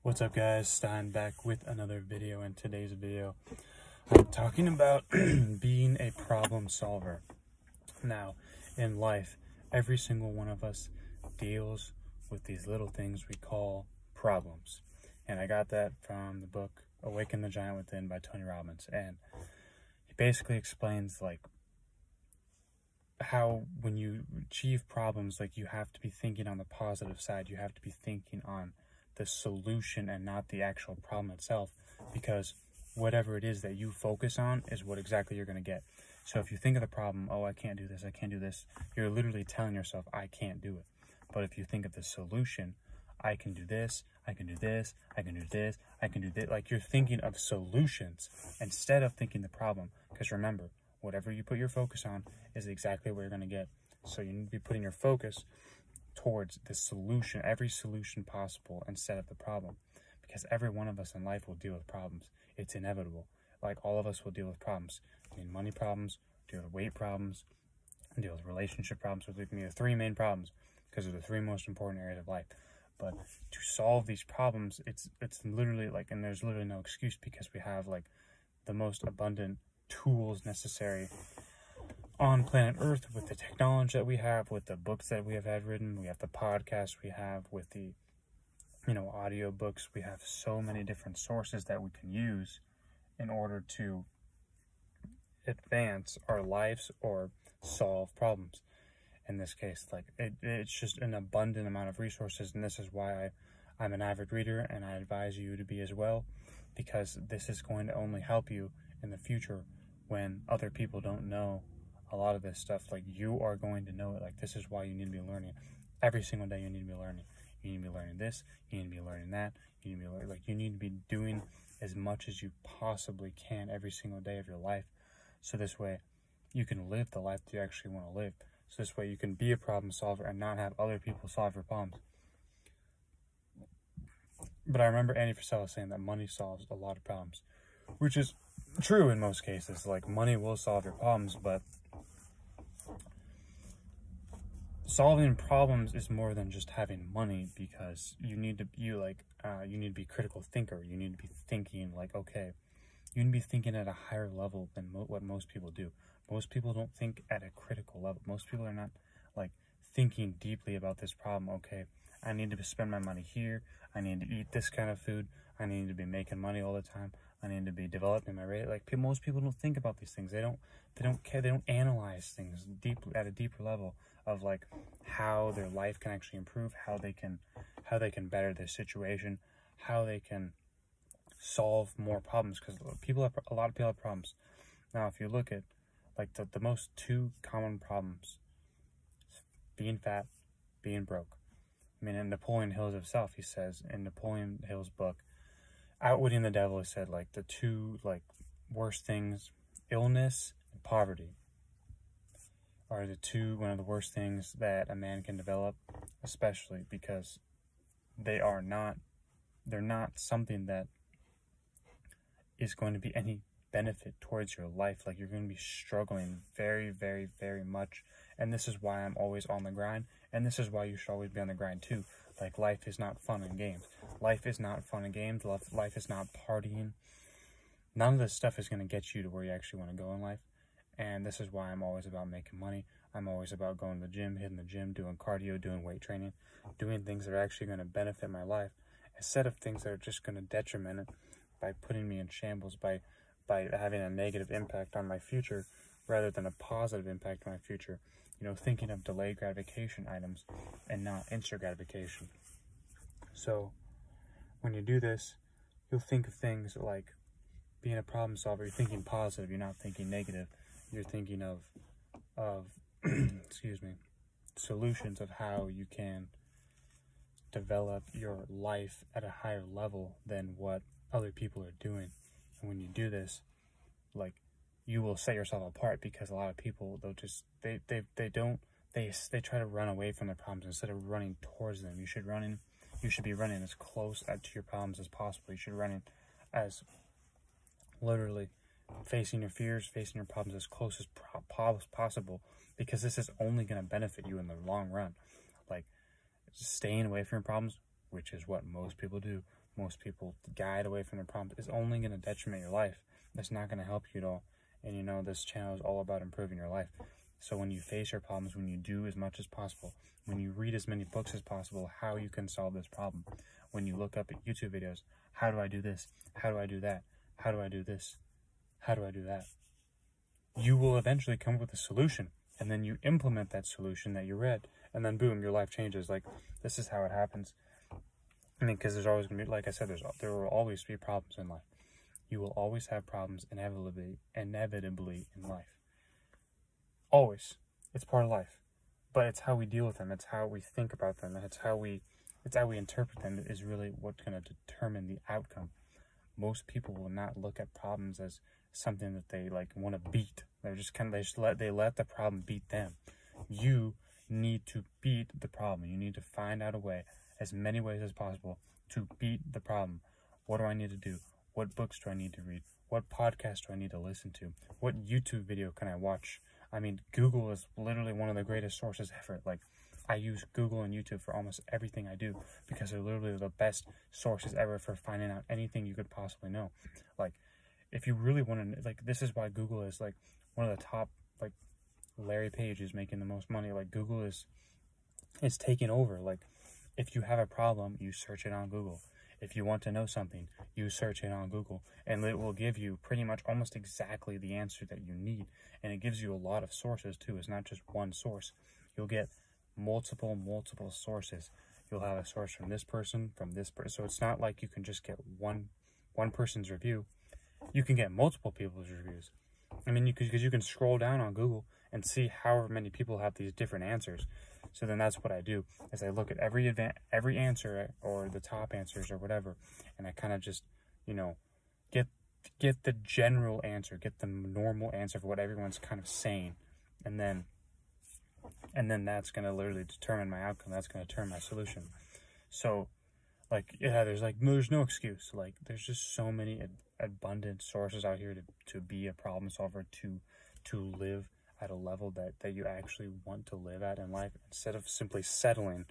What's up guys, Stein back with another video. In today's video I'm talking about being a problem solver. Now in life, every single one of us deals with these little things we call problems, and I got that from the book Awaken the Giant Within by Tony Robbins. And he basically explains like how when you achieve problems, like you have to be thinking on the positive side. You have to be thinking on the solution and not the actual problem itself, because whatever it is that you focus on is what exactly you're going to get. So if you think of the problem, oh, I can't do this, I can't do this, you're literally telling yourself, I can't do it. But if you think of the solution, I can do this, I can do this, I can do this, I can do this, like you're thinking of solutions instead of thinking the problem. Because remember, whatever you put your focus on is exactly what you're going to get. So you need to be putting your focus towards the solution, every solution possible, instead of the problem. Because every one of us in life will deal with problems. It's inevitable. Like all of us will deal with problems. I mean, money problems, deal with weight problems, deal with relationship problems. So there can be the three main problems, because they're the three most important areas of life. But to solve these problems, it's literally like, and there's literally no excuse, because we have like the most abundant tools necessary on planet Earth, with the technology that we have, with the books that we have had written, we have the podcasts we have, with the audio books. We have so many different sources that we can use in order to advance our lives or solve problems. In this case, like it's just an abundant amount of resources, and this is why I'm an avid reader, and I advise you to be as well, because this is going to only help you in the future when other people don't know a lot of this stuff. Like, you are going to know it. Like, this is why you need to be learning every single day. You need to be learning. You need to be learning this, you need to be learning that, you need to be learning, like, you need to be doing as much as you possibly can every single day of your life, so this way you can live the life that you actually want to live. So this way you can be a problem solver and not have other people solve your problems. But I remember Andy Frisella saying that money solves a lot of problems, which is true in most cases. Like, money will solve your problems, but solving problems is more than just having money, because you need to be a critical thinker. You need to be thinking like, okay, you need to be thinking at a higher level than what most people do. Most people don't think at a critical level. Most people are not like thinking deeply about this problem. Okay, I need to spend my money here, I need to eat this kind of food, I need to be making money all the time, I need to be developing my rate. Like, most people don't think about these things. They don't care. They don't analyze things deeply, at a deeper level, of like how their life can actually improve, how they can better their situation, how they can solve more problems. Because a lot of people have problems. Now, if you look at like the most two common problems, being fat, being broke. I mean, in Napoleon Hill himself, he says in Napoleon Hill's book Outwitting the Devil, he said like the two like worst things, illness and poverty, are one of the worst things that a man can develop, especially because they're not something that is going to be any benefit towards your life. Like, you're going to be struggling very, very, very much. And this is why I'm always on the grind, and this is why you should always be on the grind too. Like, life is not fun and games. Life is not fun and games. Life is not partying. None of this stuff is going to get you to where you actually want to go in life. And this is why I'm always about making money. I'm always about going to the gym, hitting the gym, doing cardio, doing weight training, doing things that are actually going to benefit my life, instead of things that are just going to detriment it by putting me in shambles, by having a negative impact on my future rather than a positive impact on my future. Thinking of delayed gratification items and not instant gratification. So when you do this, you'll think of things like being a problem solver. You're thinking positive, you're not thinking negative. You're thinking of excuse me, solutions of how you can develop your life at a higher level than what other people are doing. And when you do this, like, you will set yourself apart, because a lot of people, they try to run away from their problems instead of running towards them. You should be running as close to your problems as possible. You should be running as literally facing your fears, facing your problems as close as possible, because this is only going to benefit you in the long run. Like, staying away from your problems, which is what most people do. most people guide away from their problems is only going to detriment your life. It's not going to help you at all. And you know, this channel is all about improving your life. So when you face your problems, when you do as much as possible, when you read as many books as possible, how you can solve this problem, when you look up at YouTube videos, how do I do this? How do I do that? How do I do this? How do I do that? You will eventually come up with a solution, and then you implement that solution that you read, and then boom, your life changes. Like, this is how it happens. I mean, because there's always going to be, like I said, there will always be problems in life. You will always have problems inevitably in life. Always. It's part of life. But it's how we deal with them. It's how we think about them. It's how we interpret them is really what's going to determine the outcome. Most people will not look at problems as something that they like want to beat. They're just kind of, they let the problem beat them. You need to beat the problem. You need to find out a way, as many ways as possible, to beat the problem. What do I need to do? What books do I need to read? What podcast do I need to listen to? What YouTube video can I watch? I mean, Google is literally one of the greatest sources ever. Like, I use Google and YouTube for almost everything I do because they're literally the best sources ever for finding out anything you could possibly know. Like, if you really want to, like, this is why Google is, like, one of the top, like, Larry Page is making the most money. Like, Google is taking over. Like, if you have a problem, you search it on Google. If you want to know something, you search it on Google, and it will give you pretty much almost exactly the answer that you need. And it gives you a lot of sources too. It's not just one source. You'll get multiple sources. You'll have a source from this person, So it's not like you can just get one person's review. You can get multiple people's reviews. I mean, because you can scroll down on Google and see however many people have these different answers. So then that's what I do, is I look at every answer or the top answers or whatever, and I kind of just, you know, get the general answer, get the normal answer for what everyone's kind of saying, and then that's going to literally determine my outcome. That's going to determine my solution. So, like, yeah, there's no excuse. Like, there's just so many abundant sources out here to be a problem solver, to live at a level that you actually want to live at in life, instead of simply settling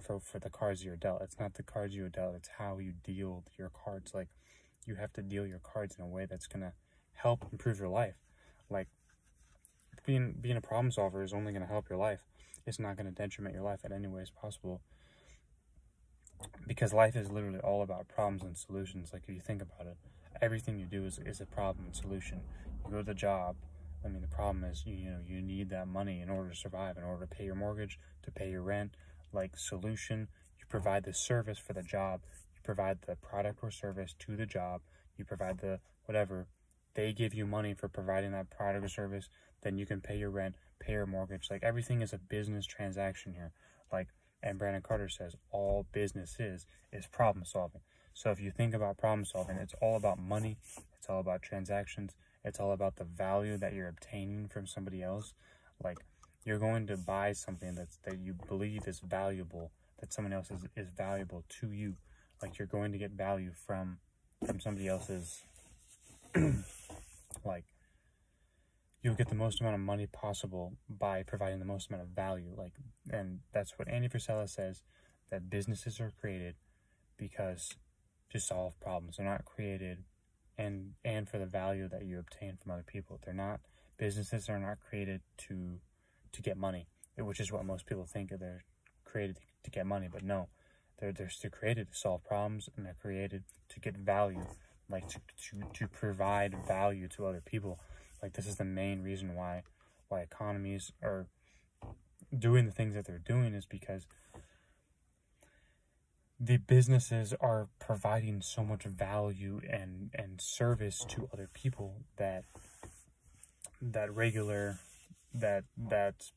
for the cards you're dealt. It's not the cards you were dealt, it's how you deal your cards. Like, you have to deal your cards in a way that's going to help improve your life. Like, being a problem solver is only going to help your life. It's not going to detriment your life in any ways possible, because life is literally all about problems and solutions. Like, if you think about it, everything you do is a problem and solution. You go to the job. I mean, the problem is, you need that money in order to survive, in order to pay your mortgage, to pay your rent. Like, solution, you provide the service for the job. You provide the product or service to the job. You provide the whatever. They give you money for providing that product or service. Then you can pay your rent, pay your mortgage. Like, everything is a business transaction here. Like, and Brandon Carter says, all business is problem solving. So if you think about problem solving, it's all about money. It's all about transactions. It's all about the value that you're obtaining from somebody else. Like, you're going to buy something that you believe is valuable, that someone else is valuable to you. Like, you're going to get value from somebody else's, like, you'll get the most amount of money possible by providing the most amount of value. Like, and that's what Andy Frisella says, that businesses are created because to solve problems. They're not created and for the value that you obtain from other people. Businesses are not created to get money, which is what most people think. They're created to get money, but no, they're created to solve problems, and they're created to get value, like to provide value to other people. Like, this is the main reason why economies are doing the things that they're doing, is because the businesses are providing so much value and service to other people that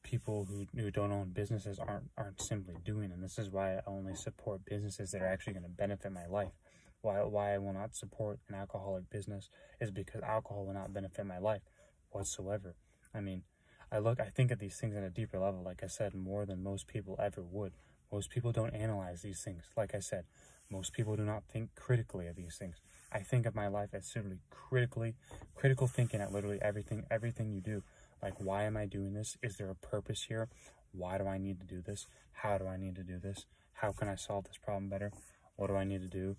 people who don't own businesses aren't simply doing. And this is why I only support businesses that are actually going to benefit my life. Why I will not support an alcoholic business is because alcohol will not benefit my life whatsoever. I mean, I think of these things at a deeper level, like I said, more than most people ever would. Most people don't analyze these things. Like I said, most people do not think critically of these things. I think of my life as simply critical thinking at literally everything you do. Like, why am I doing this? Is there a purpose here? Why do I need to do this? How do I need to do this? How can I solve this problem better? What do I need to do?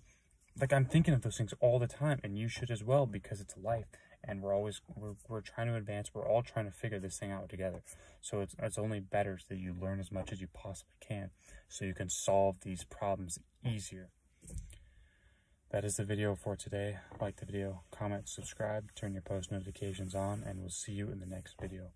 like, I'm thinking of those things all the time, and you should as well, because it's life, and we're trying to advance. We're all trying to figure this thing out together. So it's only better that you learn as much as you possibly can, so you can solve these problems easier. That is the video for today. Like the video, comment, subscribe, turn your post notifications on, and we'll see you in the next video.